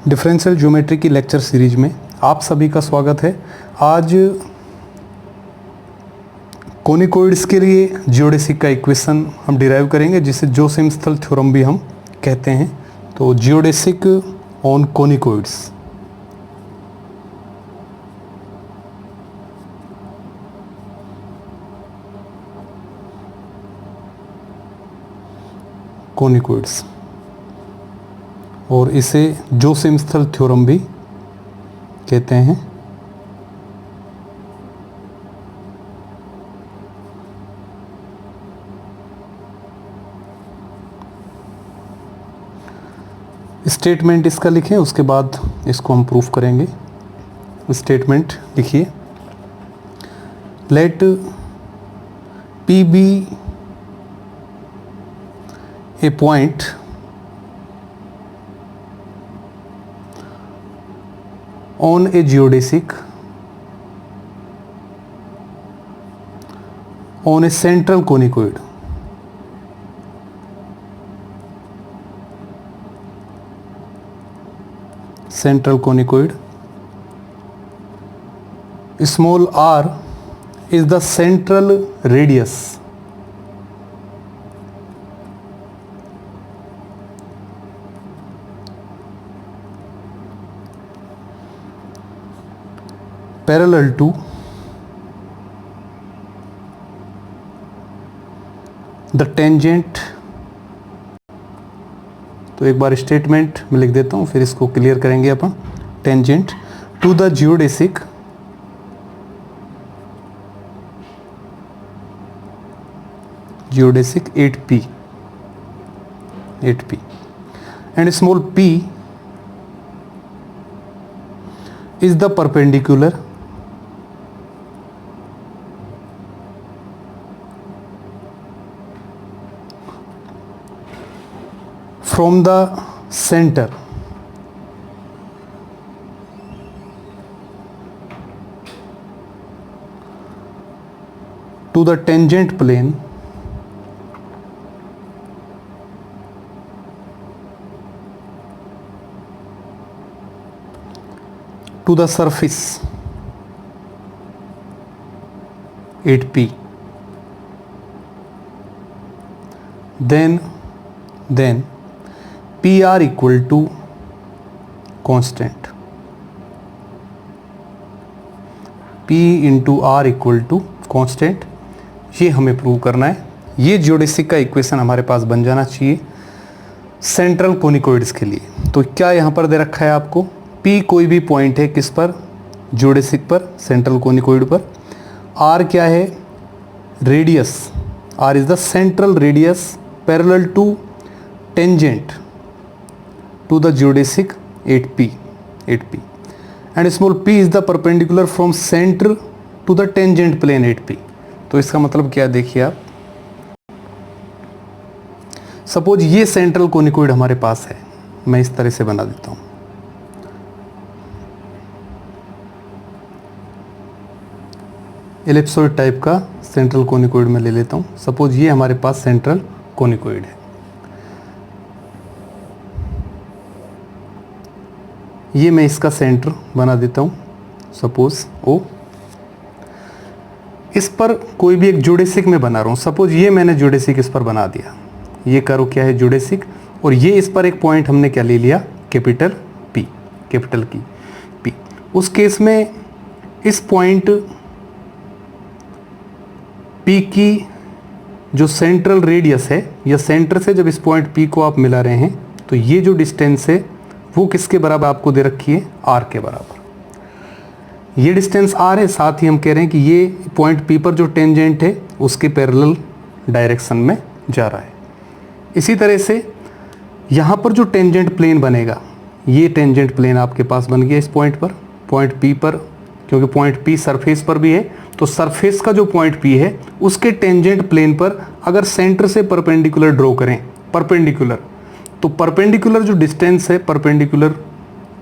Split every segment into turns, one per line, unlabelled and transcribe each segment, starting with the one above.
Differential geometry की lecture series में आप सभी का स्वागत है। आज कोनिकोइड्स के लिए जियोडेसिक का इक्वेशन हम डिराइव करेंगे, जिसे जोसेफ-स्थल थ्योरम भी हम कहते हैं। तो जियोडेसिक ऑन कोनिकोइड्स। कोनिकोइड्स और इसे जोसेफ-स्थल थ्योरम भी कहते हैं। स्टेटमेंट इसका लिखें, उसके बाद इसको हम प्रूफ करेंगे। स्टेटमेंट लिखिए, let P be a point on a geodesic on a central conicoid. Central conicoid. Small r is the central radius parallel to the tangent। तो एक बार स्टेटमेंट में लिख देता हूँ, फिर इसको क्लियर करेंगे अपन। Tangent to the geodesic geodesic 8p and small p is the perpendicular from the center to the tangent plane to the surface 8p, then PR equal to constant, P into R equal to constant. ये हमें prove करना है। ये geodesic का equation हमारे पास बन जाना चाहिए सेंट्रल कोनिकोइड्स के लिए। तो क्या यहाँ पर दे रखा है आपको, P कोई भी पॉइंट है, किस पर, जियोडेसिक पर, सेंट्रल कोनिकोइड पर। R क्या है, radius, R is the central radius parallel to tangent to the geodesic 8p and small p is the perpendicular from center to the tangent plane 8p। तो इसका मतलब क्या, देखिए आप, सपोज ये सेंट्रल कोनिकोइड हमारे पास है, मैं इस तरह से बना देता हूं। एलिप्सॉइड टाइप का सेंट्रल कोनिकोइड में ले लेता हूं। सपोज ये हमारे पास सेंट्रल कोनिकोइड है, ये मैं इसका सेंटर बना देता हूँ, सपोज O। इस पर कोई भी एक जियोडेसिक में बना रहा हूँ। सपोज ये मैंने जियोडेसिक इस पर बना दिया, ये करो क्या है, जियोडेसिक, और ये इस पर एक पॉइंट हमने क्या ले लिया, कैपिटल की P। उस केस में इस पॉइंट P की जो सेंट्रल रेडियस है, या सेंटर से जब इस पॉइंट P को आप मिला रहे हैं, तो ये जो डिस्टेंस है वो किसके बराबर आपको दे रखी है, R के बराबर। ये डिस्टेंस R है, साथ ही हम कह रहे हैं कि ये पॉइंट P पर जो टेंजेंट है उसके पैरेलल डायरेक्शन में जा रहा है। इसी तरह से यहाँ पर जो टेंजेंट प्लेन बनेगा, ये टेंजेंट प्लेन आपके पास बन गया इस पॉइंट पर, पॉइंट P पर, क्योंकि पॉइंट P सरफेस पर भी है, तो सरफेस का जो पॉइंट P है उसके टेंजेंट प्लेन पर अगर सेंटर से परपेंडिकुलर ड्रॉ करें, परपेंडिकुलर, तो परपेंडिकुलर जो डिस्टेंस है, परपेंडिकुलर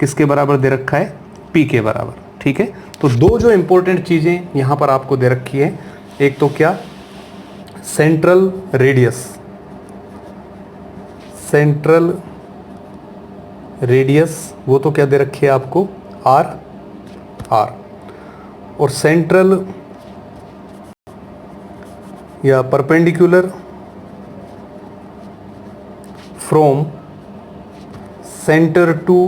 किसके बराबर दे रखा है, P के बराबर। ठीक है, तो दो जो इंपॉर्टेंट चीज़ें यहाँ पर आपको दे रखी है, एक तो क्या, सेंट्रल रेडियस, सेंट्रल रेडियस वो तो क्या दे रखी है आपको, आर, और सेंट्रल या perpendicular from centre to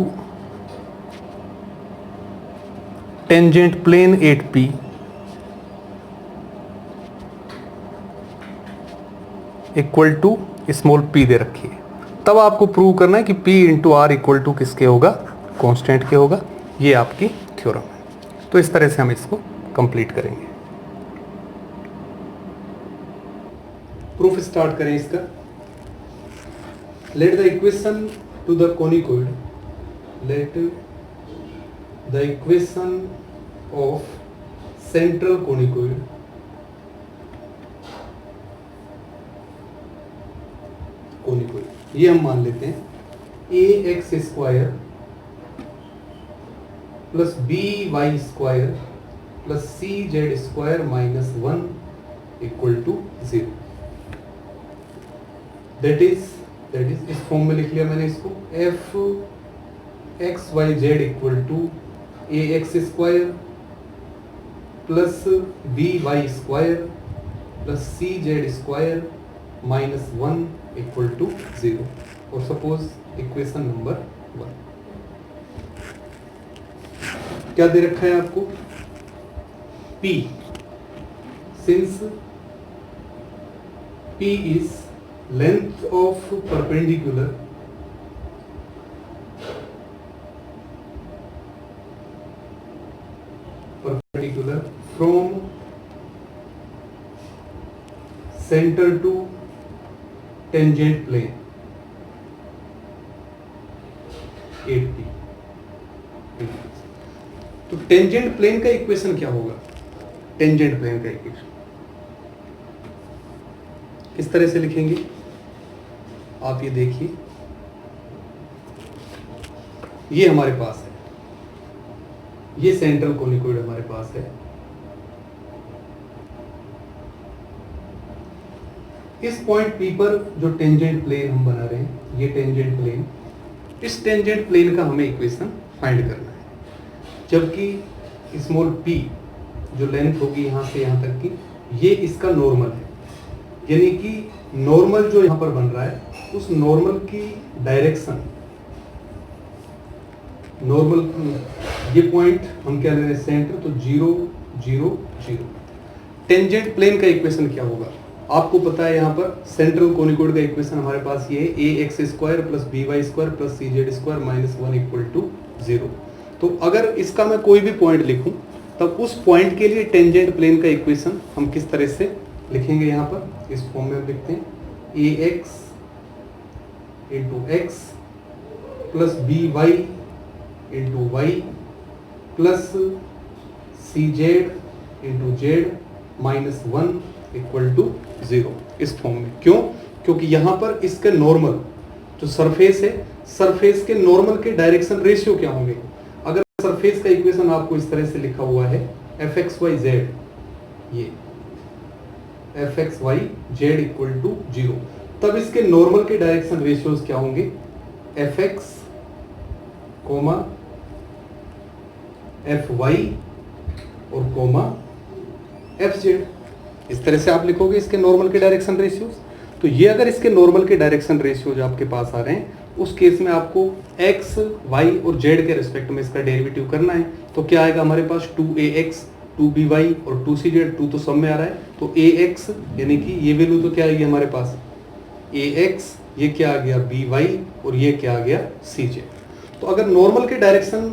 tangent plane 8p equal to small p दे रखी है। तब आपको प्रूव करना है कि p into are equal to किसके होगा, कांस्टेंट के होगा। ये आपकी थ्योरम है। तो इस तरह से हम इसको कंप्लीट करेंगे। प्रूफ स्टार्ट करें इसका। Let the equation to the conicoid, let the equation of central conicoid ये हम मान लेते हैं ax square plus by square plus cz square minus 1 equal to 0। That is इस फॉर्म में लिख लिया मैंने इसको, f x y z equal to ax square plus by square plus cz square minus 1 equal to 0। और suppose equation number 1 क्या दे रखा है आपको, P, since P is length of perpendicular from centre to tangent plane 8p। तो tangent plane का equation क्या होगा, tangent plane का इक्वेशन किस तरह से लिखेंगे आप ये देखिए। ये हमारे पास है, ये सेंट्रल कोनिकोइड हमारे पास है। इस पॉइंट P पर जो टेंजेंट प्लेन हम बना रहे हैं, ये टेंजेंट प्लेन, इस टेंजेंट प्लेन का हमें इक्वेशन फाइंड करना है। जबकि स्मॉल p जो लेंथ होगी यहाँ से यहाँ तक की, ये इसका नॉर्मल है। यानी कि नॉर्मल जो यहाँ पर बन रहा है, उस नॉर्मल की डायरेक्शन, नॉर्मल ये पॉइंट हम क्या ले रहे हैं सेंटर, तो 0 0 0। टेंजेंट प्लेन का इक्वेशन क्या होगा आपको पता है, यहाँ पर सेंट्रल कोनिकोइड का इक्वेशन हमारे पास ये है ax square plus by square plus cz square minus 1 equal to 0। तो अगर इसका मैं कोई भी पॉइंट लिखूं, तब उस पॉइंट के लिए टेंजेंट प्लेन का इक्वेशन हम किस तरह से लिखेंगे, यहाँ पर इस फॉर्म में हम लिखते हैं ax into X plus by into Y plus cz into Z minus 1 equal to 0। इस फॉर्म में क्यों, क्योंकि यहाँ पर इसके नॉर्मल जो सरफेस है, सरफेस के नॉर्मल के डायरेक्शन रेशियो क्या होंगे। अगर सरफेस का इक्वेशन आपको इस तरह से लिखा हुआ है fxyz, ये fxyz इक्वल टू 0, तब इसके नॉर्मल के डायरेक्शन रेशियोज क्या होंगे, fx कोमा fy और कोमा fz। इस तरह से आप लिखोगे इसके नॉर्मल के डायरेक्शन रेशियोज। तो ये अगर इसके नॉर्मल के डायरेक्शन रेशियोज आपके पास आ रहे हैं, उस केस में आपको x, y और z के रिस्पेक्ट में इसका डेरिवेटिव करना है। तो क्या आएगा हमारे पास 2ax 2by और 2cz, 2 तो सब में आ रहा है, तो ax यानी कि ये वैल्यू तो क्या आएगी हमारे पास ax, ये क्या आ गया by और ये क्या आ गया cz। तो अगर नॉर्मल के डायरेक्शन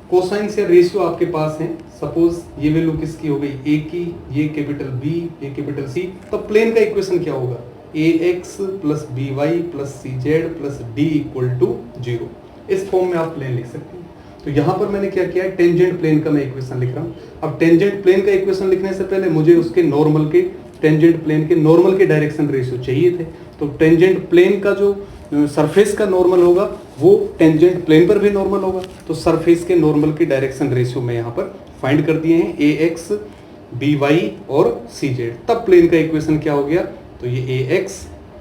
कोसाइंस या रेशियो आपके पास हैं, सपोज ये वैल्यू किसकी हो गई a की, ये कैपिटल B, ये कैपिटल C, तब प्लेन का इक्वेशन क्या होगा ax plus by plus cz plus d equal to 0। इस फॉर्म में आप प्लेन लिख सकते हैं। तो यहाँ पर मैंने क्या किया है, टेंजेंट प्लेन का मैं इक्वेशन लिख रहा हूँ। अब टेंजेंट प्लेन का इक्वेशन लिखने से पहले मुझे उसके नॉर्मल के, टेंजेंट प्लेन के नॉर्मल के डायरेक्शन रेशियो चाहिए थे। तो टेंजेंट प्लेन का जो सरफेस का नॉर्मल होगा, वो टेंजेंट प्लेन पर भी नॉर्मल होगा। तो सरफेस के नॉर्मल की डायरेक्शन रेशियो में यहाँ पर फाइंड कर दिए हैं ax, by और cz। तब प्लेन का इक्वेशन क्या हो गया, तो ये ax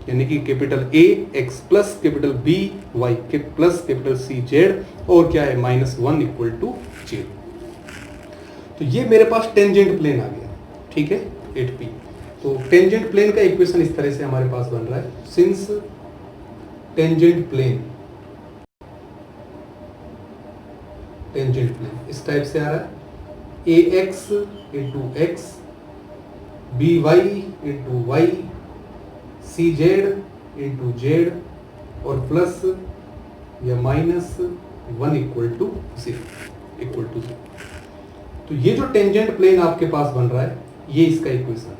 यानी कि capital A x plus capital B y के प्लस कैपिटल सी जेड और क्या है -1 इक्वल टू 0। तो ये मेरे पास टेंजेंट प्लेन आ गया, ठीक है 8p। तो टेंजेंट प्लेन का इक्वेशन इस तरह से हमारे पास बन रहा है, सिंस टेंजेंट प्लेन इस टाइप से आ रहा है, a x into x b y into y c z into z और प्लस या -1 इक्वल टू 0। तो ये जो टेंजेंट प्लेन आपके पास बन रहा है ये इसका इक्वेशन है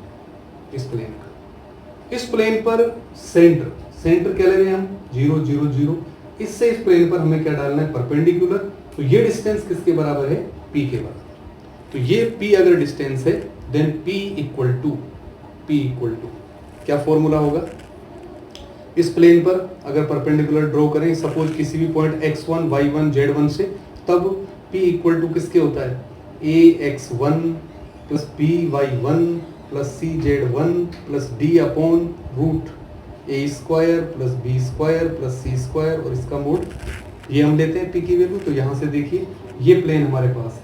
इस प्लेन का। इस प्लेन पर सेंटर क्या ले रहे हैं हम 0 0 0। इससे इस प्लेन पर हमें क्या डालना है परपेंडिकुलर। तो ये डिस्टेंस किसके बराबर है p के बराबर। तो ये p अगर डिस्टेंस है देन p इक्वल टू क्या फॉर्मूला होगा, इस प्लेन पर अगर परपेंडिकुलर ड्रॉ करें सपोज किसी भी पॉइंट x1 y1 z1 से, तब p इक्वल टू किसके होता है ax1 plus by1 plus cz1 plus d upon root a square plus b square plus c square और इसका मोड ये हम लेते हैं p की वैल्यू। तो यहाँ से देखिए ये प्लेन हमारे पास है,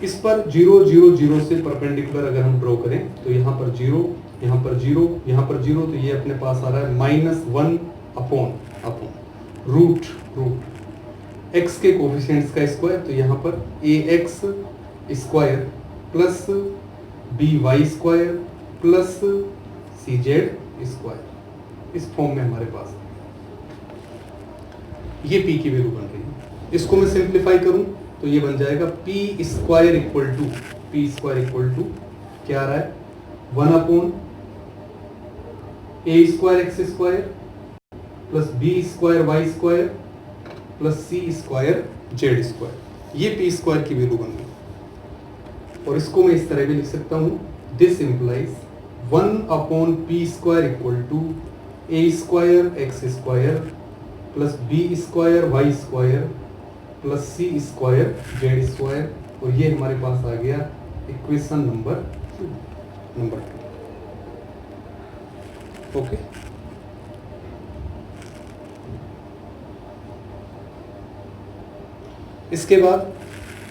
इस पर 0 0 0 से परपेंडिकुलर अगर हम ड्रॉ करें तो यहाँ पर 0 यहाँ पर 0 यहाँ पर 0, तो ये अपने पास आ रहा है -1 अपॉन रूट x के कोफिशिएंट्स का स्क्वायर। तो यहाँ पर ax square plus by square plus cz square, इस फॉर्म में हमारे पास ये p की वैल्यू बन रही है। इसको मैं सिंप्लीफाई करूं तो ये बन जाएगा p स्क्वायर इक्वल टू क्या आ रहा है 1 upon a square x square plus b square y square plus c square z square. ये p स्क्वायर की वैल्यू बन गई और इसको मैं इस तरह भी लिख सकता हूं, this implies 1 upon p square equal to a square x square plus b square y square plus c square z square. और ये हमारे पास आ गया इक्वेशन नंबर 2। ओके, इसके बाद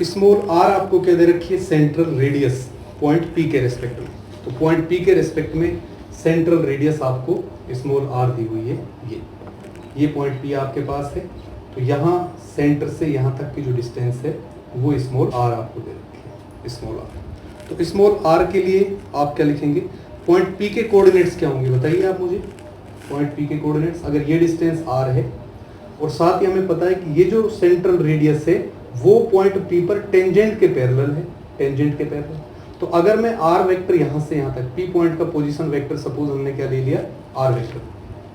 स्मॉल r आपको क्या दे रखी है सेंट्रल रेडियस पॉइंट p के रेस्पेक्ट में। तो पॉइंट p के रेस्पेक्ट में सेंट्रल रेडियस आपको स्मॉल r दी हुई है, ये पॉइंट p आपके पास है। तो यहाँ सेंटर से यहाँ तक की जो डिस्टेंस है वो स्मॉल r आपको दे रखी है, स्मॉल r। तो स्मॉल r के लिए आप क्या लिखेंगे, पॉइंट p के कोऑर्डिनेट्स क्या होंगे बताइए आप मुझे। पॉइंट p के कोऑर्डिनेट्स, अगर ये डिस्टेंस r है और साथ ही हमें पता है कि ये जो सेंट्रल रेडियस है वो पॉइंट p पर टेंजेंट के पैरेलल है, तो अगर मैं r वेक्टर यहाँ से यहाँ तक p पॉइंट का पोजीशन वेक्टर सपोज हमने क्या ले लिया r वेक्टर,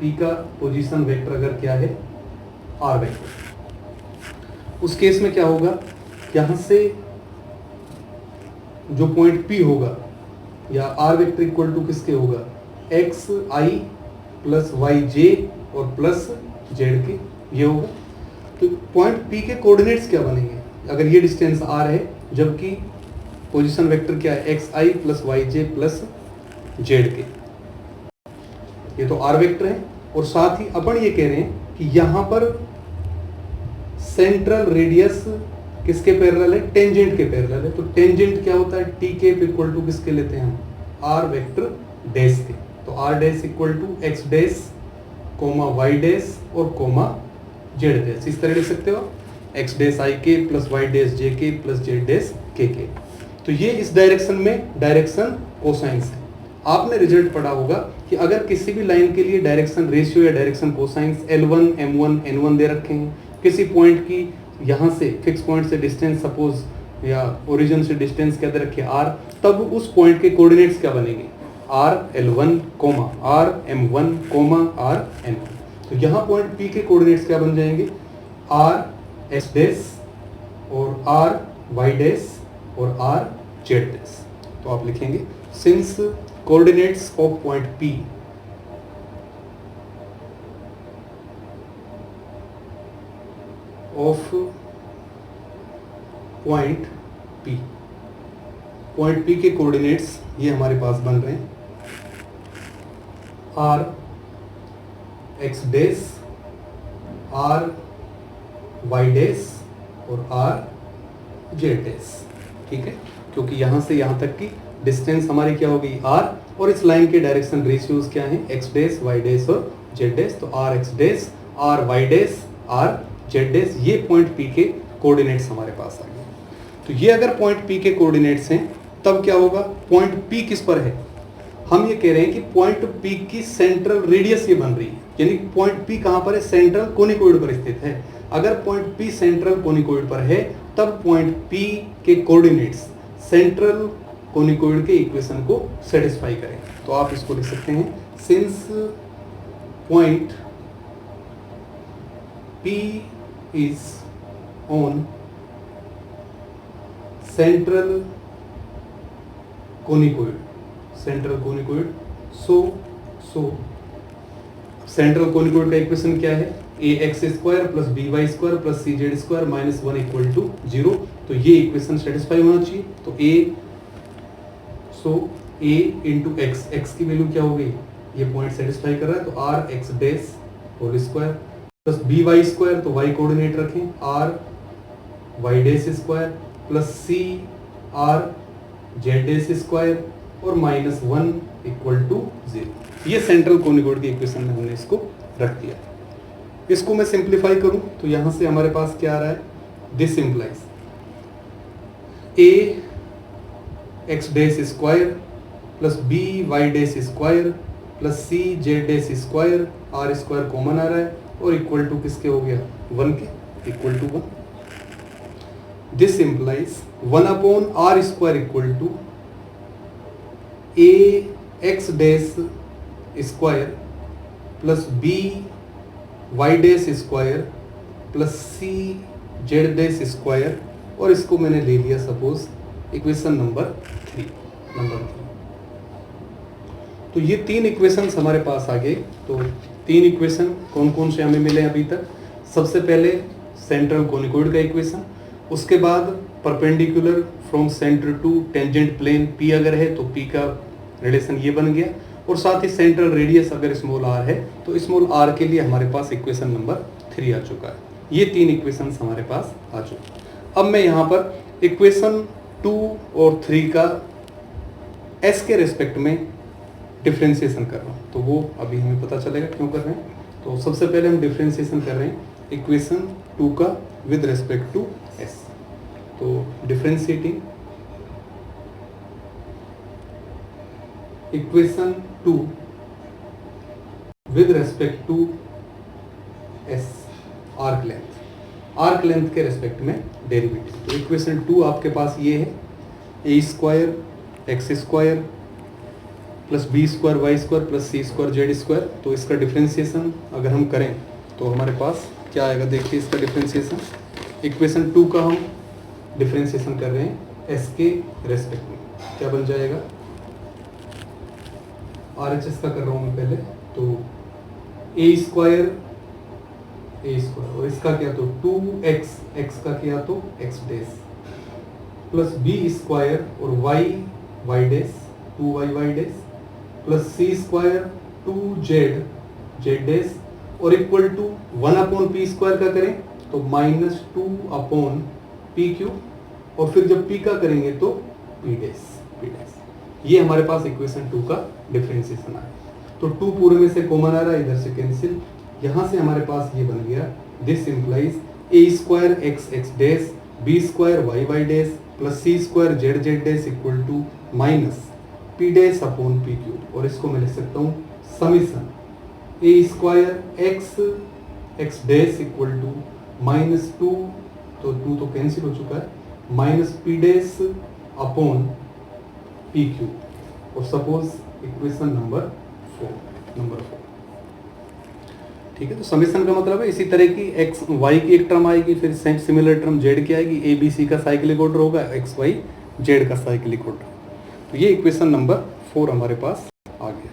p का पोजीशन वेक्टर अगर क्या है r वेक्टर, उस केस में क्या होगा, यहाँ से जो पॉइंट p होगा या r वेक्टर इक्वल टू किसके होगा x i plus y j और प्लस z के, ये होगा। तो पॉइंट p के कोऑर्डिनेट्स क्या बनेंगे, अगर ये डिस्टेंस r है जबकि पोजीशन वेक्टर क्या है एक्स आई प्लस वाई जे प्लस जेड के, ये तो r वेक्टर है। और साथ ही अपन ये कह रहे हैं कि यहाँ पर सेंट्रल रेडियस किसके पैरेलल है, टेंजेंट के पैरेलल है। तो टेंजेंट क्या होता है टी के इक्वल टू किसके लेते हैं हम r वेक्टर डैश के। तो r dash equal to x dash comma y dash और कोमा जेड डैश, इस तरह लिख सकते हो एक्स डैश आई के प्लस वाई डैश जे के प्लस जेड डैश के। तो ये इस डायरेक्शन में डायरेक्शन कोसाइंस है। आपने रिजल्ट पढ़ा होगा कि अगर किसी भी लाइन के लिए डायरेक्शन रेशियो या direction cosines L1 M1 N1 दे रखे हैं, किसी पॉइंट की यहाँ से फिक्स पॉइंट से डिस्टेंस सपोज या ओरिजिन से डिस्टेंस क्या दे रखे R, तब उस पॉइंट के कोऑर्डिनेट्स क्या बनेंगे R L1 comma R M1 comma R N1। तो यहाँ पॉइंट P के कोऑर्डिनेट्स क्या बन जाएंगे R X डैश और R Y डैश और R Z डैश। तो आप लिखेंगे since coordinates of point P of point P के कोऑर्डिनेट्स ये हमारे पास बन रहे हैं R x dash r y dash और आर जेड डैश, ठीक है, क्योंकि यहाँ से यहाँ तक की डिस्टेंस हमारी क्या हो गई आर, और इस लाइन के डायरेक्शन रेशियोज क्या हैं एक्स डैश वाई डैश और जेड डैश, तो r x dash r y dash r z dash, ये पॉइंट पी के कोऑर्डिनेट्स हमारे पास आ गए। तो ये अगर पॉइंट पी के कोऑर्डिनेट्स हैं तब क्या होगा, पॉइंट पी किस पर है, हम ये कह रहे हैं कि पॉइंट पी की सेंट्रल रेडियस ये बन रही है, यानी पॉइंट पी कहां पर है, सेंट्रल कोनिकोइड पर स्थित है। अगर पॉइंट पी सेंट्रल कोनिकोइड पर है तब पॉइंट पी के कोऑर्डिनेट्स सेंट्रल कोनिकोइड के इक्वेशन को सेटिस्फाई करें। तो आप इसको लिख सकते हैं, since point P is on central conicoid so central conicoid का इक्वेशन क्या है, a x square plus b y square plus c z square minus 1 equal to 0। तो ये इक्वेशन सेटिस्फाई होना चाहिए। तो ए इंटू एक्स, एक्स की value क्या हो गई, ये पॉइंट सेटिस्फाई कर रहा है, तो r x dash whole square plus b y square, तो वाई कोऑर्डिनेट रखें r y dash square plus c r z dash square और माइनस 1 इक्वल टू 0। ये सेंट्रल कोनिकोइड की इक्वेशन में हमने इसको रख दिया। इसको मैं सिंप्लीफाई करूं तो यहां से हमारे पास क्या आ रहा है, this implies a x dash square plus b y dash square plus c z dash square, r square common आ रहा है और इक्वल टू किसके हो गया, 1 के, equal to 1। This implies 1 upon r square equal to a x dash square plus b y dash square plus c z dash square, और इसको मैंने ले लिया सपोज इक्वेशन नंबर 3। तो ये 3 इक्वेशंस हमारे पास आ गए। तो 3 इक्वेशन कौन कौन से हमें मिले अभी तक, सबसे पहले सेंट्रल कोनिकोइड का इक्वेशन, उसके बाद perpendicular from centre to tangent plane p अगर है तो पी का रिलेशन ये बन गया, और साथ ही सेंट्रल रेडियस अगर स्मॉल आर है तो स्मॉल आर के लिए हमारे पास इक्वेशन नंबर 3 आ चुका है। ये 3 इक्वेशंस हमारे पास आ चुके। अब मैं यहाँ पर इक्वेशन 2 और 3 का एस के रेस्पेक्ट में डिफ्रेंसिएशन कर रहा हूँ, तो वो अभी हमें पता चलेगा क्यों कर रहे हैं। तो सबसे पहले हम डिफ्रेंसिएशन कर रहे हैं इक्वेशन 2 का विद रेस्पेक्ट टू एस। तो differentiating equation 2 with respect to s, arc length के रेस्पेक्ट में डेरिवेटिव। तो इक्वेशन 2 आपके पास ये है, a square x square plus b square y square plus c square z square. तो इसका डिफ्रेंसिएशन अगर हम करें तो हमारे पास क्या आएगा, देखिए इसका डिफ्रेंसिएशन, इक्वेशन 2 का हम डिफ्रेंसिएशन कर रहे हैं एस के रेस्पेक्ट में, क्या बन जाएगा, आर एच एस का कर रहा हूँ मैं पहले, तो ए स्क्वायर और इसका क्या, तो 2x, एक्स का किया तो x dash plus b square और y dash 2y y dash plus c square 2z dash और equal to 1 upon p square का करें तो माइनस 2 अपॉन पी क्यू, और फिर जब पी का करेंगे तो पी डैश। ये हमारे पास इक्वेशन 2 का डिफरेंशिएशन आया। तो 2 पूरे में से कॉमन आ रहा है, इधर से कैंसिल, यहाँ से हमारे पास ये बन गया, this implies a square x dash b square y dash plus c square z dash equal to minus p dash upon p cube, और इसको मैं लिख सकता हूँ summation a square x dash equal to minus 2, तो 2 तो cancel हो चुका है, minus p dash upon p q, और सपोज इक्वेशन नंबर 4। ठीक है, तो समीशन का मतलब है इसी तरह की एक्स वाई की एक टर्म आएगी, फिर सिमिलर टर्म जेड की आएगी, ए बी सी का साइक्लिक ऑर्डर होगा, एक्स वाई जेड का साइक्लिक ऑर्डर। तो ये इक्वेशन नंबर 4 हमारे पास आ गया।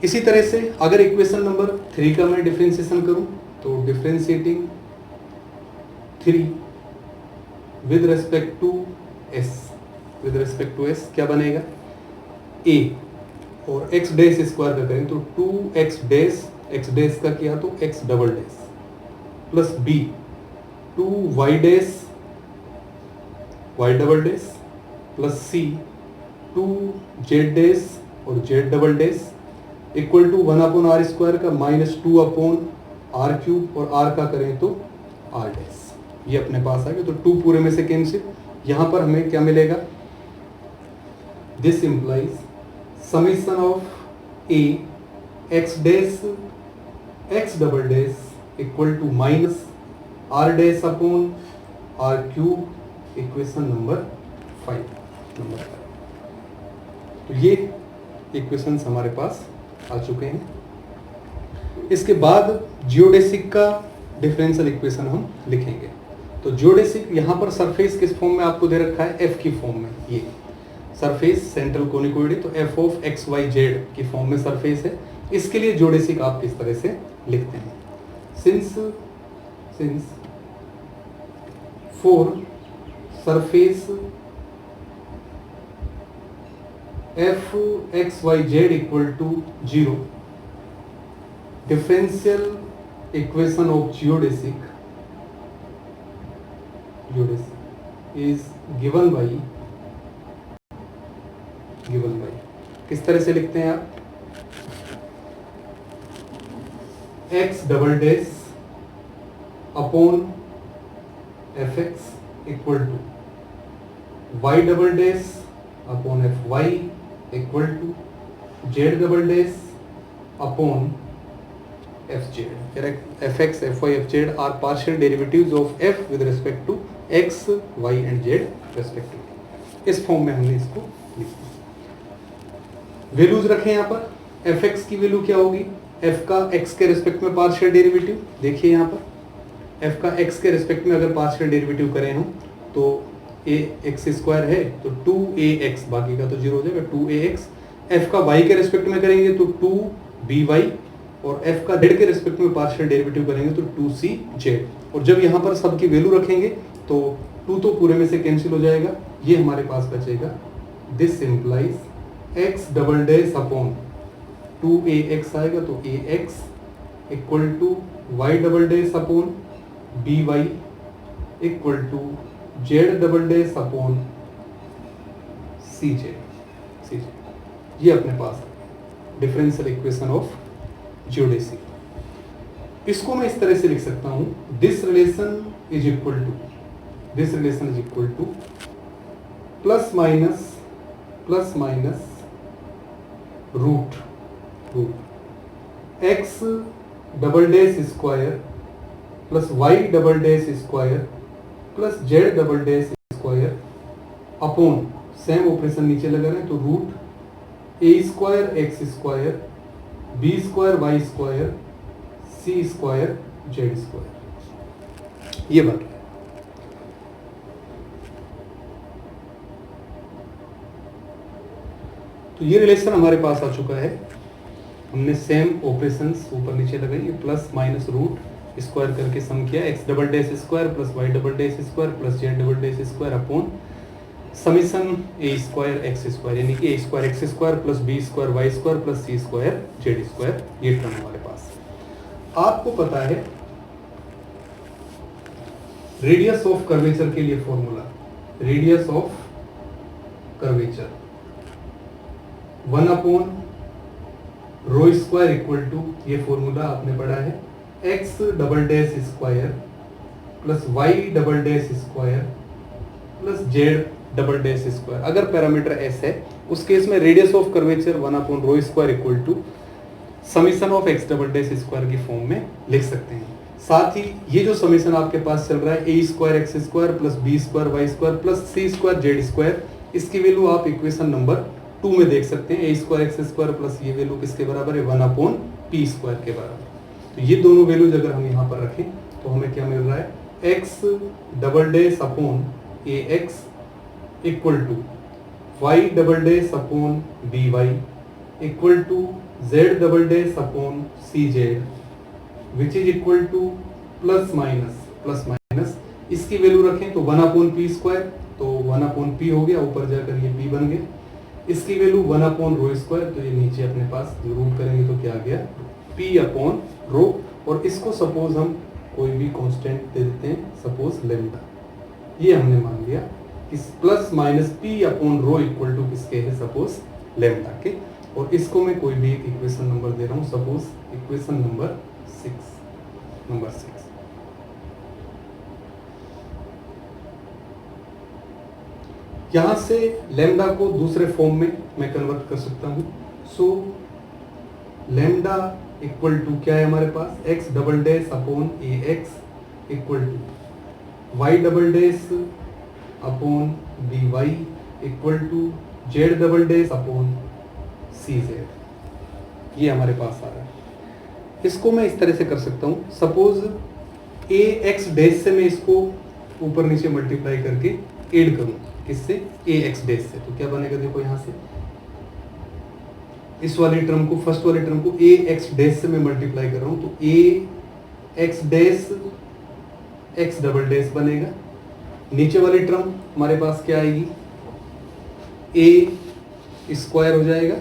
इसी तरह से अगर इक्वेशन नंबर 3 का मैं डिफरेंशिएशन करूं तो differentiating 3 with respect to s क्या बनेगा, ए और एक्स डैश स्क्वायर का करें तो 2x डैश एक्स डैश का किया तो x double dash plus b 2 y dash y double dash plus c 2 z dash और z double dash equal to 1/r² का -2/r³ और r का करें तो r डैश। ये अपने पास आ गया, तो 2 पूरे में से कैंसिल। यहाँ पर हमें क्या मिलेगा, this implies summation of a x dash x double dash equal to -r dash upon r³ equation number 5 तो ये इक्वेशंस हमारे पास आ चुके हैं। इसके बाद जियोडेसिक का डिफरेंशियल इक्वेशन हम लिखेंगे। तो जियोडेसिक यहाँ पर सरफेस किस फॉर्म में आपको दे रखा है, एफ की फॉर्म में। ये सरफेस सेंट्रल कोनिकोइड, तो f of x y z की फॉर्म में सरफेस है। इसके लिए जियोडेसिक आप किस तरह से लिखते हैं, since for surface f x y z equal to 0 differential equation of geodesic is given by किस तरह से लिखते हैं आप, x double dash upon f x equal to y double dash upon f y equal to z double dash upon f z. F x f y f z are partial derivatives of f with respect to x y and z respectively. इस form में हमने इसको लिखा। Values रखें यहाँ पर। F x की value क्या होगी, एफ का एक्स के रिस्पेक्ट में पार्शियल डेरिवेटिव। देखिए यहाँ पर एफ का एक्स के रिस्पेक्ट में अगर पार्शियल डेरिवेटिव करें हम तो ए एक्स स्क्वायर है तो 2ax, बाकी का तो 0 हो जाएगा 2ax। एफ का वाई के रिस्पेक्ट में करेंगे तो 2by और एफ का जेड के रिस्पेक्ट में पार्शियल डेरिवेटिव करेंगे तो 2cz। और जब यहाँ पर सबकी वैल्यू रखेंगे तो 2 तो पूरे में से कैंसिल हो जाएगा, ये हमारे पास बचेगा। This implies x double dash upon 2ax आएगा तो ax equal to y double dash upon by equal to z double dash upon cz। ये अपने पास डिफरेंशियल इक्वेशन ऑफ जियोडेसिक। इसको मैं इस तरह से लिख सकता हूं, this relation is equal to plus minus root x double dash square plus y double dash square plus z double dash square upon, same operation नीचे लगा रहे हैं तो root a square x square b square y square c square z square. ये बन रहा है। तो ये रिलेशन हमारे पास आ चुका है। हमने सेम ऑपरेशंस ऊपर नीचे लगाई, प्लस माइनस रूट स्क्वायर करके सम किया, x double dash square plus y double dash square plus z double dash square upon summation a square x square, यानी कि a square x square plus b square y square plus c square z square. ये term हमारे पास। आपको पता है radius of curvature के लिए formula, radius of curvature 1 upon rho square equal to, ये फॉर्मूला आपने पढ़ा है, x double dash square plus y double dash square plus z double dash square. अगर पैरामीटर एस है उस केस में radius of curvature 1 upon rho square equal to summation of x double dash square की form में लिख सकते हैं। साथ ही ये जो समीशन आपके पास चल रहा है a square x square plus b square y square plus c square z square, इसकी वैल्यू आप इक्वेशन नंबर 2 में देख सकते हैं। A square x square plus ये वैल्यू किसके बराबर है, 1 अपॉन पी स्क्वायर के बराबर। तो ये दोनों वैल्यूज अगर हम यहाँ पर रखें तो हमें क्या मिल रहा है, x double dash upon a x equal to y double dash upon b y equal to z double dash upon c z which is equal to plus minus इसकी वैल्यू रखें तो 1 अपॉन पी स्क्वायर, तो 1 upon P हो गया, ऊपर जाकर ये P बन गया। इसकी वैल्यू 1 अपॉन रो स्क्वायर, तो ये नीचे अपने पास रूट करेंगे तो क्या आ गया, p अपॉन रो, और इसको सपोज हम कोई भी कांस्टेंट दे देते हैं, सपोज लेमडा। ये हमने मान लिया कि plus minus p upon rho equal to किसके है, सपोज लेमडा के। और इसको मैं कोई भी एक इक्वेशन नंबर दे रहा हूँ, सपोज इक्वेशन नंबर 6। यहां से लेमडा को दूसरे फॉर्म में मैं कन्वर्ट कर सकता हूं। सो लेमडा इक्वल टू क्या है हमारे पास, x double dash upon a x equal to y double dash upon b y equal to z double dash upon c z. ये हमारे पास आ रहा है। इसको मैं इस तरह से कर सकता हूं, सपोज ए एक्स डैश से मैं इसको ऊपर नीचे मल्टीप्लाई करके ऐड करूं, किससे, ए एक्स डैश से। तो क्या बनेगा, देखो यहां से इस वाली टर्म को, फर्स्ट वाली टर्म को ए एक्स डैश से मैं मल्टीप्लाई कर रहा हूं, तो a x dash x double dash बनेगा। नीचे वाली टर्म हमारे पास क्या आएगी, ए स्क्वायर हो जाएगा,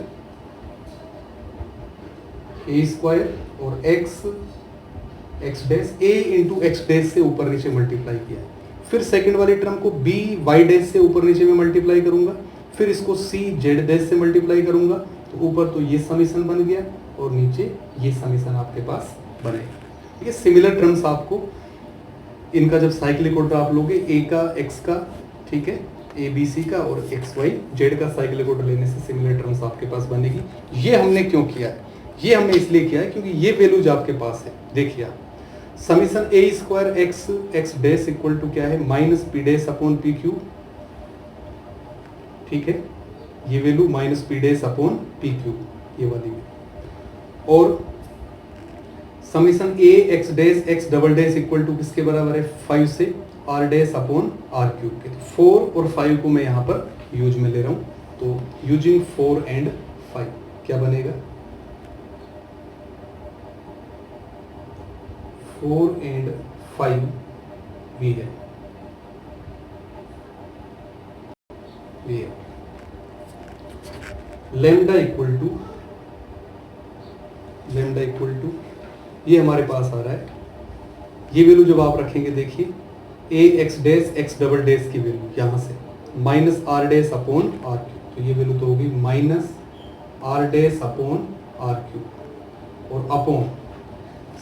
ए स्क्वायर और एक्स एक्स डैश, ए इंटू एक्स डैश से ऊपर नीचे मल्टीप्लाई किया है। फिर सेकंड वाली टर्म को बी वाई डैश से ऊपर नीचे में मल्टीप्लाई करूंगा, फिर इसको सी जेड डैश से मल्टीप्लाई करूंगा, तो ऊपर तो ये समीशन बन गया और नीचे ये समीशन आपके पास बनेगा। ये सिमिलर टर्म्स आपको इनका जब साइक्लिक ऑर्डर आप लोगे, ए का एक्स का, ठीक है, ए बी सी का और एक्स वाई जेड का साइक्लिक ऑर्डर लेने से सिमिलर टर्म्स आपके पास बनेगी। ये हमने क्यों किया है, ये हमने इसलिए किया है क्योंकि ये वैल्यूज आपके पास है। देखिए आप summation a square x x dash equal to क्या है, minus p dash upon p q, ठीक है, ये value minus p dash upon p q, ये वाली वैल्यू। और summation a x dash x double dash equal to किसके बराबर है, 5 से r dash upon r cube के। 4 और 5 को मैं यहाँ पर यूज में ले रहा हूँ, तो यूजिंग 4 एंड 5 क्या बनेगा, 4 एंड 5 भी है, लेमडा इक्वल टू ये हमारे पास आ रहा है। ये वैल्यू जब आप रखेंगे, देखिए a x dash x double dash की वैल्यू यहाँ से minus r dash upon r cube, तो ये वैल्यू तो होगी minus r dash upon r cube और upon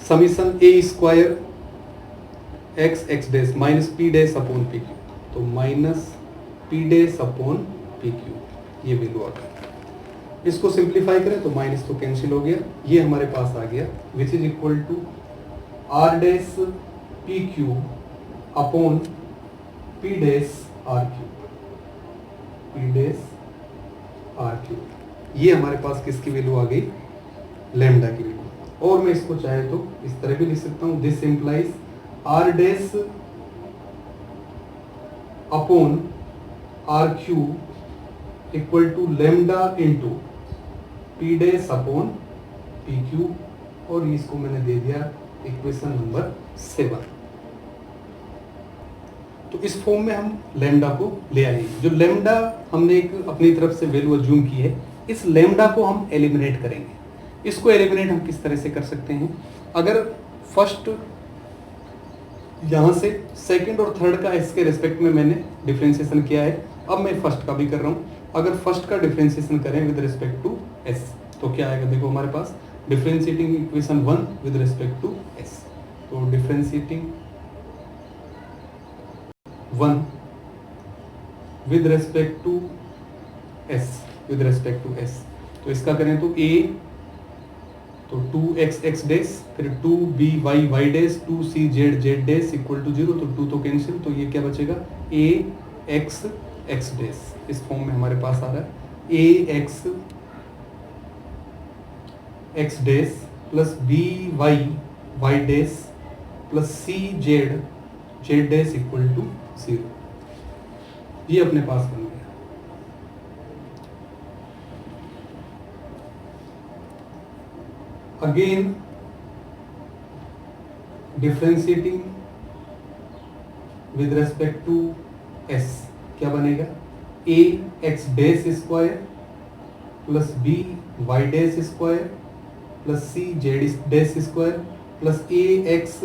summation a square x x dash minus p dash upon p q, तो minus p dash upon p q, ये value आ गया। इसको सिंप्लीफाई करें तो माइनस तो कैंसिल हो गया, ये हमारे पास आ गया, which is equal to r dash p q upon p dash r q, p dash r q. ये हमारे पास किसकी वैल्यू आ गई, लैम्डा की वैल्यू। और मैं इसको चाहे तो इस तरह भी लिख सकता हूं, this implies r dash upon r q equal to lambda into p dash upon p q, और इसको मैंने दे दिया इक्वेशन नंबर 7। तो इस फॉर्म में हम लैम्डा को ले आए। जो लैम्डा हमने एक अपनी तरफ से वैल्यू अज्यूम की है, इस लैम्डा को हम एलिमिनेट करेंगे। इसको एलिमिनेट हम किस तरह से कर सकते हैं, अगर फर्स्ट यहाँ से सेकंड और थर्ड का इसके रेस्पेक्ट में मैंने डिफरेंशिएशन किया है, अब मैं फर्स्ट का भी कर रहा हूँ। अगर फर्स्ट का डिफरेंशिएशन करें विद रिस्पेक्ट टू एस, तो क्या आएगा, देखो हमारे पास differentiating equation 1 with respect to s, तो differentiating 1 with respect to s, तो इसका करें तो a तो 2x x डैश, फिर 2by y dash, 2c z dash equal to 0, तो 2 तो कैंसिल, तो ये क्या बचेगा, a x x डैश। इस फॉर्म में हमारे पास आ रहा है a x x dash plus b y dash plus c z dash equal to 0। ये अपने पास बन गया। Again differentiating with respect to s, क्या बनेगा, a x dash square plus b y dash square plus c z dash square plus a x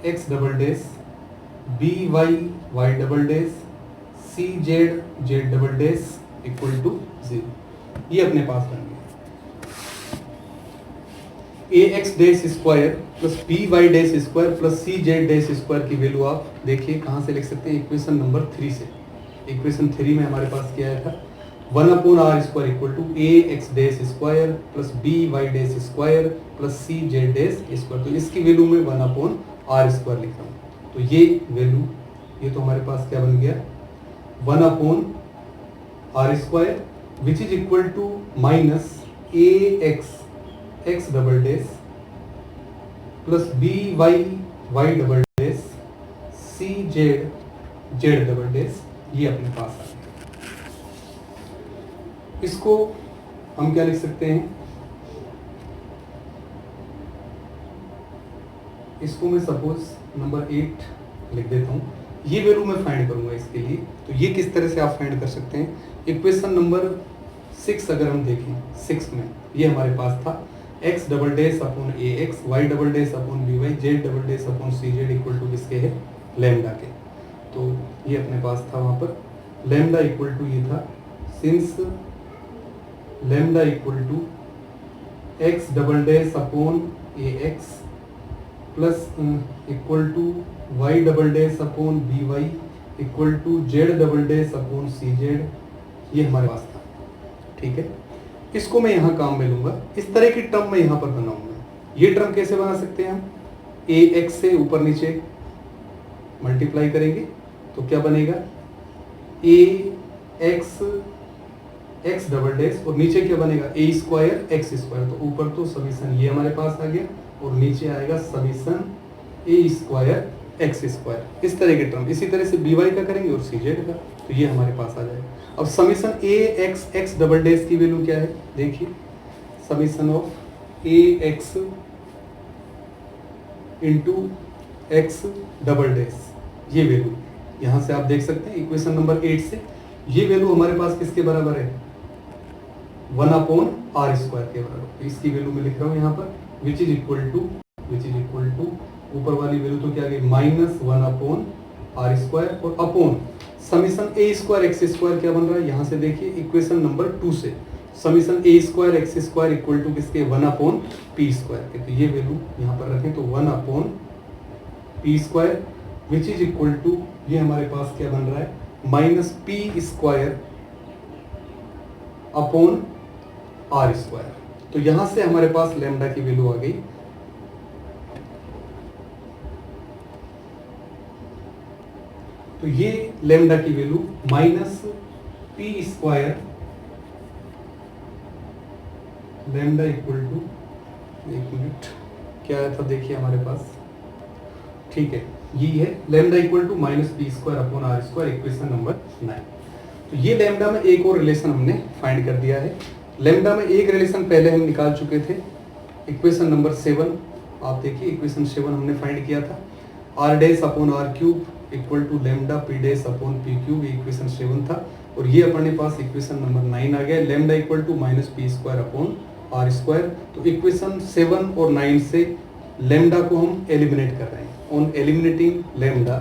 x double dash b y y double dash c z z double dash equal to 0। ये अपने पास बन गया। A x dash square plus b y dash square plus c z dash square की value आप देखिए कहाँ से लिख सकते हैं, इक्वेशन नंबर 3 से। इक्वेशन 3 में हमारे पास क्या आया था, 1/r square equal to a x dash square plus b y dash square plus c z dash square. तो इसकी वैल्यू में 1/r स्क्वायर लिख रहा हूँ। तो ये वैल्यू, ये तो हमारे पास क्या बन गया, 1/r square which is equal to minus a x x double dash plus b y y double dash c z z double dash. ये अपने पास आ गया। इसको हम क्या लिख सकते हैं, इसको मैं सपोज नंबर 8 लिख देता हूँ। ये वैल्यू मैं फाइंड करूंगा इसके लिए। तो ये किस तरह से आप फाइंड कर सकते हैं, इक्वेशन नंबर 6 अगर हम देखें, 6 में ये हमारे पास था x double dash upon a x y double dash upon b y z double dash upon c z equal to किसके है, लैम्डा के। तो ये अपने पास था वहाँ पर लैम्डा इक्वल टू ये था, since lambda equal to x double dash upon a x plus equal to y double dash upon b y equal to z double dash upon c z, ये हमारे पास था। ठीक है, इसको मैं यहाँ काम में लूंगा। इस तरह की टर्म मैं यहाँ पर बनाऊंगा। ये टर्म कैसे बना सकते हैं हम, ए एक्स से ऊपर नीचे मल्टीप्लाई करेंगे तो क्या बनेगा, ए एक्स एक्स डबल डैश और नीचे क्या बनेगा, ए स्क्वायर एक्स स्क्वायर। तो ऊपर तो समीशन ये हमारे पास आ गया और नीचे आएगा summation a square x square. इस तरह के टर्म, इसी तरह से बी वाई का करेंगे और सी जेड का, तो ये हमारे पास आ जाएगा। अब summation a x x double dash की वैल्यू क्या है, देखिए summation of a x into x double dash, ये वैल्यू यहाँ से आप देख सकते हैं इक्वेशन नंबर 8 से। ये वैल्यू हमारे पास किसके बराबर है, 1/r स्क्वायर के बराबर। इसकी वैल्यू मैं लिख रहा हूँ यहाँ पर विच इज इक्वल टू ऊपर वाली वैल्यू तो क्या आ गई, माइनस 1/r स्क्वायर और upon summation a square x square क्या बन रहा है, यहाँ से देखिए इक्वेशन नंबर 2 से summation a square x square equal to किसके, 1/p स्क्वायर के। तो ये वैल्यू यहाँ पर रखें तो 1/p square which is equal to, ये हमारे पास क्या बन रहा है, minus p square upon r square. तो यहां से हमारे पास लैम्डा की वैल्यू आ गई। तो ये लैम्डा की value minus p square lambda equal to, एक मिनट क्या आया था देखिए हमारे पास, ठीक है ये है lambda equal to minus p square upon r square, equation number 9। तो ये लैम्डा में एक और रिलेशन हमने फाइंड कर दिया है। लैम्डा में एक रिलेशन पहले हम निकाल चुके थे, इक्वेशन नंबर 7। आप देखिए इक्वेशन 7 हमने फाइंड किया था, r dash upon r cube equal to lambda p dash upon p cube, ये इक्वेशन 7 था। और ये अपने पास इक्वेशन नंबर 9 आ गया, lambda equal to minus p square upon r square. तो इक्वेशन 7 और 9 से लैम्डा को हम एलिमिनेट कर रहे हैं। On eliminating lambda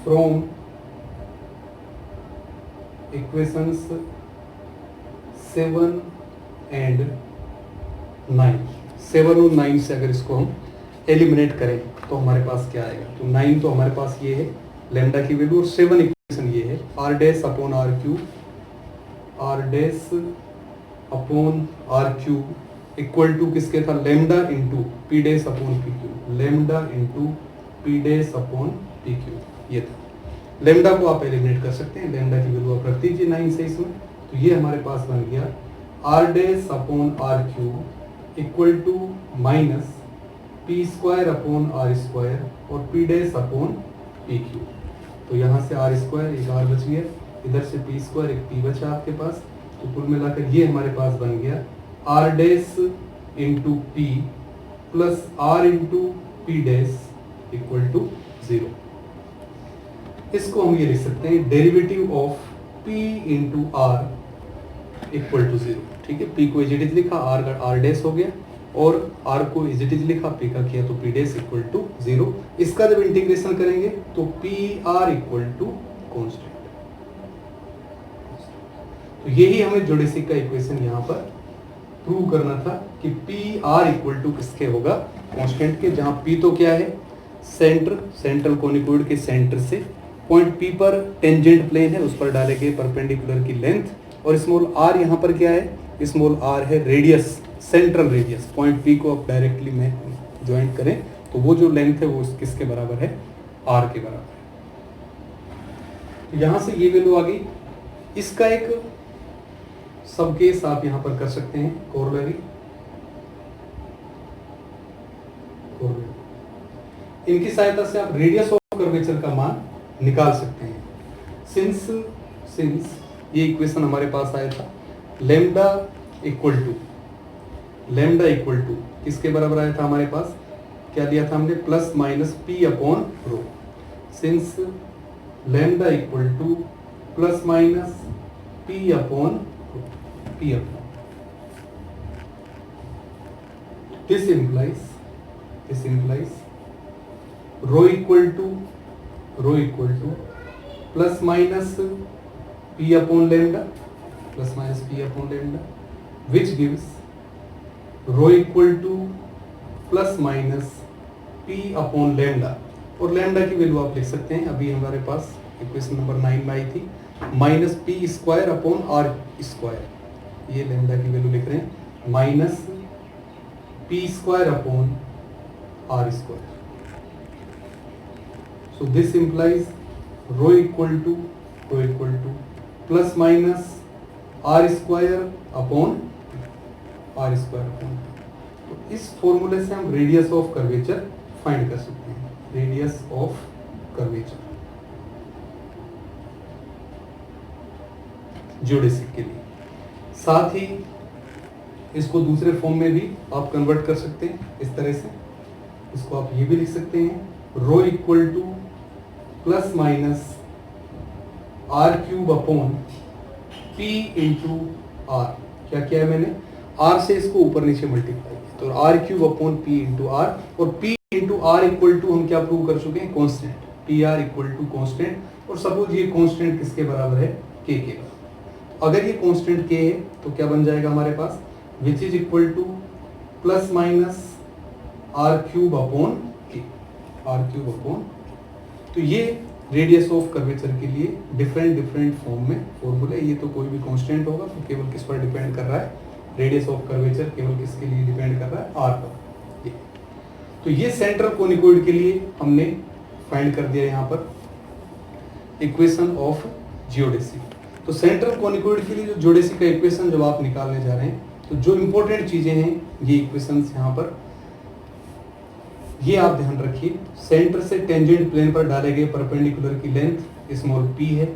from equations 7 and 9, 7 और 9 से अगर इसको हम एलिमिनेट करें तो हमारे पास क्या आएगा, तो 9 तो हमारे पास ये है लैम्डा की वैल्यू और 7 इक्वेशन ये है r dash upon r cube, r dash upon r cube equal to किसके था, lambda into p dash upon p cube, lambda into p dash upon p cube, ये था। लैम्डा को आप एलिमिनेट कर सकते हैं, लैम्डा की वैल्यू आप रख दीजिए 9 से इसमें। तो ये हमारे पास बन गया r dash upon r cube equal to minus p square upon r square और p dash upon p cube. तो यहाँ से आर स्क्वायर एक आर बच गया, इधर से पी स्क्वायर एक पी बचा आपके पास। तो कुल मिलाकर ये हमारे पास बन गया r dash into p plus r into p dash equal to 0। इसको हम ये लिख सकते हैं derivative of P into are equal to 0। ठीक है, P को एज इट इज लिखा, आर डैश हो गया, और R को एज इट इज लिखा, P का किया तो P डैश इक्वल टू 0। इसका जब इंटीग्रेशन करेंगे तो PR इक्वल टू कॉन्स्टेंट। तो यही हमें जोडेसिक का इक्वेशन यहाँ पर प्रूव करना था कि PR इक्वल टू किसके होगा, कांस्टेंट के, जहाँ P तो क्या है, सेंट्रल कोनिकोइड के सेंटर से पॉइंट P पर टेंजेंट प्लेन है, उस पर डाले गए परपेंडिकुलर की लेंथ, और स्मॉल r यहाँ पर क्या है, स्मॉल r है radius, central radius. Point P को आप डायरेक्टली में ज्वाइंट करें तो वो जो लेंथ है वो किसके बराबर है, r के बराबर है। यहाँ से ये वैल्यू आ गई। इसका एक सब केस आप यहाँ पर कर सकते हैं, कोरोलरी। इनकी सहायता से आप रेडियस ऑफ कर्वेचर का मान निकाल सकते हैं। सिंस ये इक्वेशन हमारे पास आया था, लेम्डा इक्वल टू किसके बराबर आया था हमारे पास, क्या दिया था हमने, plus minus P upon row. Since lambda equal to plus minus P upon this implies rho equal to plus minus P upon lambda, which gives rho equal to plus minus P upon lambda। और lambda की value आप लिख सकते हैं, अभी हमारे पास equation number 9 में आई थी, minus P square upon R square. ये लैम्डा की वैल्यू लिख रहे हैं, minus P square upon R square. So this implies rho equal to plus minus R square upon तो इस फॉर्मूले से हम रेडियस ऑफ कर्वेचर फाइंड कर सकते हैं, रेडियस ऑफ कर्वेचर जियोडेसिक के लिए। साथ ही इसको दूसरे फॉर्म में भी आप कन्वर्ट कर सकते हैं इस तरह से। इसको आप ये भी लिख सकते हैं, rho equal to plus minus R cube upon P into R। क्या किया है मैंने, R से इसको ऊपर नीचे मल्टीप्लाई किया, तो R cube upon P into R, और P into R equal to हम क्या प्रूव कर चुके हैं, constant, PR equal to constant. और सपोज ये कॉन्स्टेंट किसके बराबर है, K के बराबर। अगर ये कॉन्स्टेंट K है तो क्या बन जाएगा हमारे पास, which is equal to plus minus R cube upon K, R cube upon. तो ये रेडियस ऑफ कर्वेचर के लिए डिफरेंट फॉर्म में फॉर्मूला। ये तो कोई भी कांस्टेंट होगा तो केवल किस पर डिपेंड कर रहा है, रेडियस ऑफ कर्वेचर केवल किसके लिए डिपेंड कर रहा है, R पर। तो ये सेंट्रल कोनिकोइड के लिए हमने फाइंड कर दिया यहाँ पर इक्वेशन ऑफ जियोडेसिक। तो सेंट्रल कोनिकोइड के लिए जो जियोडेसिक का इक्वेशन जब आप निकालने जा रहे हैं तो जो इंपॉर्टेंट चीजें हैं ये इक्वेशंस यहाँ पर, ये आप ध्यान रखिए। सेंटर से टेंजेंट प्लेन पर डाले गए परपेंडिकुलर की लेंथ स्मॉल p है।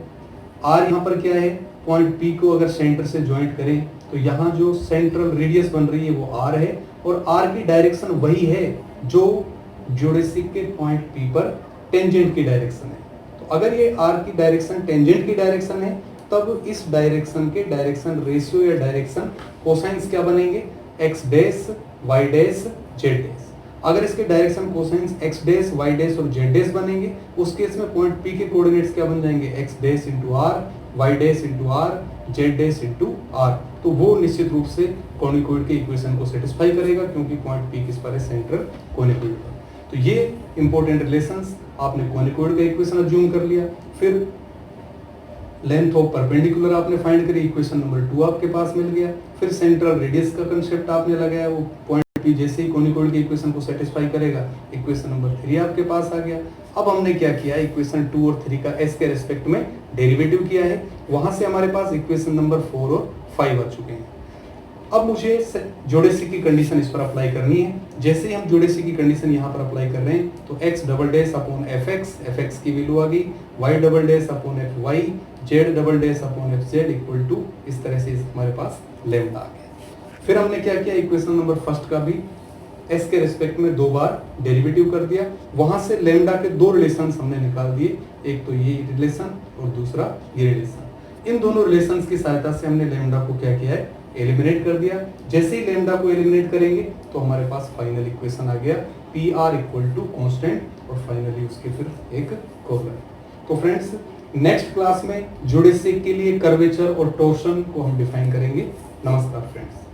r यहाँ पर क्या है, पॉइंट p को अगर सेंटर से ज्वाइंट करें तो यहाँ जो सेंट्रल रेडियस बन रही है वो r है, और r की डायरेक्शन वही है जो जियोडेसिक के पॉइंट p पर टेंजेंट की डायरेक्शन है। तो अगर ये r की डायरेक्शन टेंजेंट की डायरेक्शन है तब इस डायरेक्शन के डायरेक्शन रेशियो या डायरेक्शन कोसाइंस क्या बनेंगे, x dash y dash z dash. अगर इसके direction cosines x dash y dash और z डैश बनेंगे, उस केस में पॉइंट P के कोऑर्डिनेट्स क्या बन जाएंगे, x dash into r, y dash into r, z dash into r। तो वो निश्चित रूप से कोनिकोइड के इक्वेशन को सेटिस्फाई करेगा क्योंकि पॉइंट P किस पर है, सेंट्रल कोनिकोइड पर। तो ये इंपॉर्टेंट रिलेशंस आपने कोनिकोइड का इक्वेशन अज्यूम कर लिया। फिर लेंथ ऑफ परपेंडिकुलर आपने फाइंड करी, इक्वेशन नंबर 2 आपके पास मिल गया। फिर सेंट्रल रेडियस का कंसेप्ट आपने लगाया, वो पॉइंट P जैसे ही कोनिकोइड के इक्वेशन को सेटिस्फाई करेगा, इक्वेशन नंबर 3 आपके पास आ गया। अब हमने क्या किया, इक्वेशन 2 और 3 का s के रेस्पेक्ट में डेरिवेटिव किया है। वहां से हमारे पास इक्वेशन नंबर 4 और 5 आ चुके हैं। अब मुझे जियोडेसिक की कंडीशन इस पर अप्लाई करनी है। जैसे ही हम जियोडेसिक की कंडीशन यहाँ पर अप्लाई कर रहे हैं तो x double dash upon fx की वैल्यू आ गई, y double dash upon fy, z double dash upon fz equal to, इस तरह से हमारे पास लैम्डा आ गया। फिर हमने क्या किया, इक्वेशन नंबर फर्स्ट का भी एस के रिस्पेक्ट में 2 बार डेरिवेटिव कर दिया, वहां से लैम्डा के 2 रिलेशन हमने निकाल दिए, एक तो ये रिलेशन और दूसरा ये रिलेशन। इन दोनों रिलेशंस की सहायता से हमने लैम्डा को क्या किया है, एलिमिनेट कर दिया। जैसे ही लैम्डा को एलिमिनेट करेंगे तो हमारे पास फाइनल इक्वेशन आ गया P R equal to constant और फाइनली उसके फिर एक कॉर्नर। तो फ्रेंड्स नेक्स्ट क्लास में ज्योडेसिक के लिए कर्वेचर और टोर्शन को हम डिफाइन करेंगे। नमस्कार फ्रेंड्स।